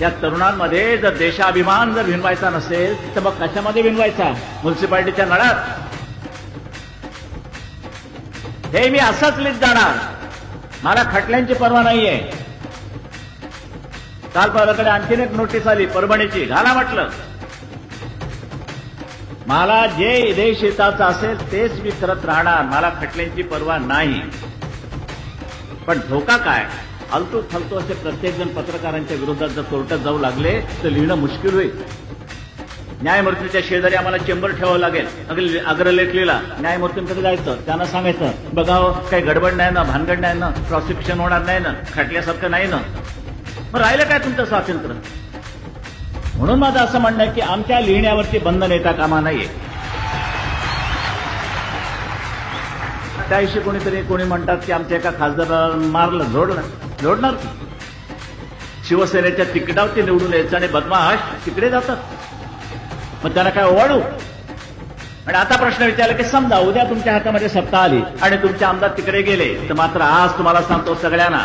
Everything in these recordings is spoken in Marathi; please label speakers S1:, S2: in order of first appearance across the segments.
S1: या तरुणांमध्ये जर देशाभिमान जर भिनवायचा नसेल तर मग कशामध्ये भिनवायचा? म्युन्सिपालिटीच्या नळात? हे मी असंच लिहित जाणार, मला खटल्यांची पर्वा नाहीये. काल माझ्याकडे आणखीन एक नोटीस आली परभणीची, घाला म्हटलं. मला जे देश हिताचं असेल तेच मी करत राहणार, मला खटल्यांची पर्वा नाही. पण धोका काय? फालतू फालतू असे प्रत्येकजण पत्रकारांच्या विरोधात जर कोर्टात जाऊ लागले तर लिहिणं मुश्किल होईल. न्यायमूर्तीच्या शेजारी आम्हाला चेंबर ठेवावं लागेल. अग्रलेख लिहिला, न्यायमूर्तींकडे जायचं, त्यांना सांगायचं बघावं काही गडबड नाही ना, भानगड नाही ना, प्रॉसिक्युशन होणार नाही ना, खटल्यासारखं नाही ना. मग राहिलं काय तुमचं स्वातंत्र्य? म्हणून माझं असं म्हणणं आहे की आमच्या लिहिण्यावरती बंधन येता कामा नाहीये. त्याविषयी कोणी म्हणतात की आमच्या एका खासदार मारलं, जोडणार की शिवसेनेच्या तिकिटावरती निवडून यायचं आणि बदमाश तिकडे जातात, मग त्यांना काय ओवाळू? आणि आता प्रश्न विचारला की समजा उद्या तुमच्या हातामध्ये सत्ता आली आणि तुमचे आमदार तिकडे गेले, तर मात्र आज तुम्हाला सांगतो सगळ्यांना,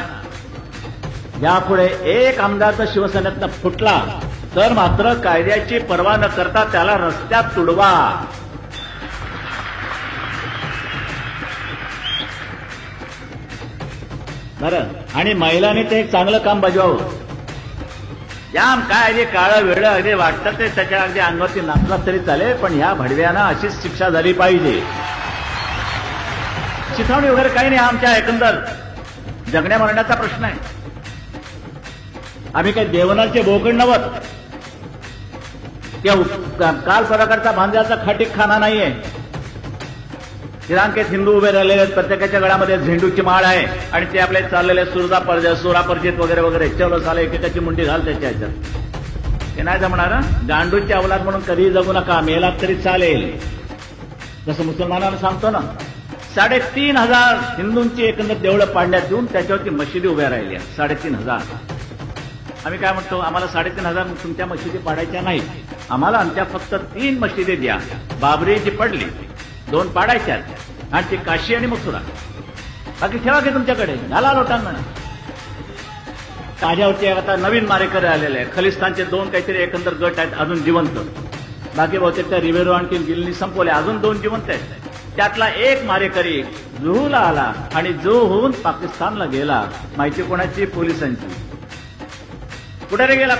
S1: यापुढे एक आमदार जर शिवसेनेतनं फुटला तर मात्र कायद्याची पर्वा न करता त्याला रस्त्यात तुडवा. बरं, आणि महिलांनी ते एक चांगलं काम बजवावं. याम काय जे काळं वेळं अगदी वाटतं ते त्याच्या अगदी अंगावरती नाचला तरी चालेल, पण ह्या भडव्यांना अशीच शिक्षा झाली पाहिजे. चिथावणी वगैरे काही नाही, आमच्या एकंदर जगण्या मरण्याचा प्रश्न आहे. आम्ही काही देवनाचे बोकड नव्हत, काल प्रकारचा भांज्याचा खटीक खाना नाहीये. श्रीलंकेत हिंदू उभे राहिलेले आहेत, प्रत्येकाच्या गळ्यामध्ये झेंडूची माळ आहे आणि ते आपले चाललेले सुरापर्जित वगैरे वगैरे, चलो साले एकेकाची मुंडी घाल त्याच्या ह्याच्यात. हे नाही जमणार. गांडूची अवलाद म्हणून कधीही जगू नका, मेलात तरी चालेल. जसं मुसलमानांना सांगतो ना, 3,500 हिंदूंची एकंदर देवळं पाडण्यात येऊन त्याच्यावरती मशिदी उभ्या राहिल्या. 3,500. आम्ही काय म्हणतो, आम्हाला 3,500 तुमच्या मशिदी पाडायच्या नाहीत, आम्हाला आमच्या फक्त 3 मशिदी द्या. बाबरी जी पडली 2 पाडायच्यात आणि ती काशी आणि मथुरा, बाकी ठेवा की तुमच्याकडे, घाला लोटांना. माझ्यावरती आता नवीन मारेकरी आलेले आहे. खलिस्तानचे 2 काहीतरी एकंदर गट आहेत अजून जिवंत, बाकी बहुतेक त्या रिव्हेरो आणखी गिलनी संपवले, अजून 2 जिवंत आहेत. त्यातला एक मारेकरी जुहूला आला आणि जुहूहून पाकिस्तानला गेला. माहिती कोणाची? पोलिसांची. कुठे रे गेला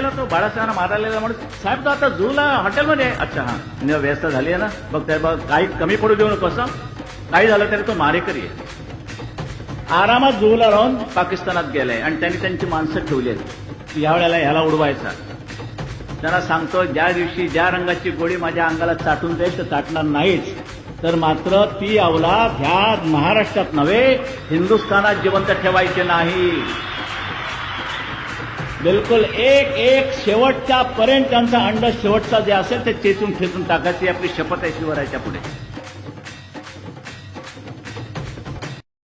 S1: तो? बाळासाहेबांना मारायला म्हणून, साहेब तो आता जुहूला हॉटेलमध्ये. अच्छा, हा व्यवस्था झाली आहे ना, बघ त्या काही कमी पडू देऊ नको, असं काही झालं तरी तो मारेकरी आहे. आरामात जुहूला राहून पाकिस्तानात गेलाय आणि त्यांनी त्यांची माणसं ठेवली आहेत. यावेळेला ह्याला उडवायचा. त्यांना सांगतो, ज्या दिवशी ज्या रंगाची गोळी माझ्या अंगाला चाटून जाईल तर चाटणार नाहीच, तर मात्र ती अवलाद ह्या महाराष्ट्रात नव्हे हिंदुस्थानात जिवंत ठेवायचे नाही. बिलकुल एक शेवटच्या पर्यंत त्यांचा अंड शेवटचा जे असेल ते चेचून टाकायची आपली शपथ आहे शिवरायाच्या पुढे.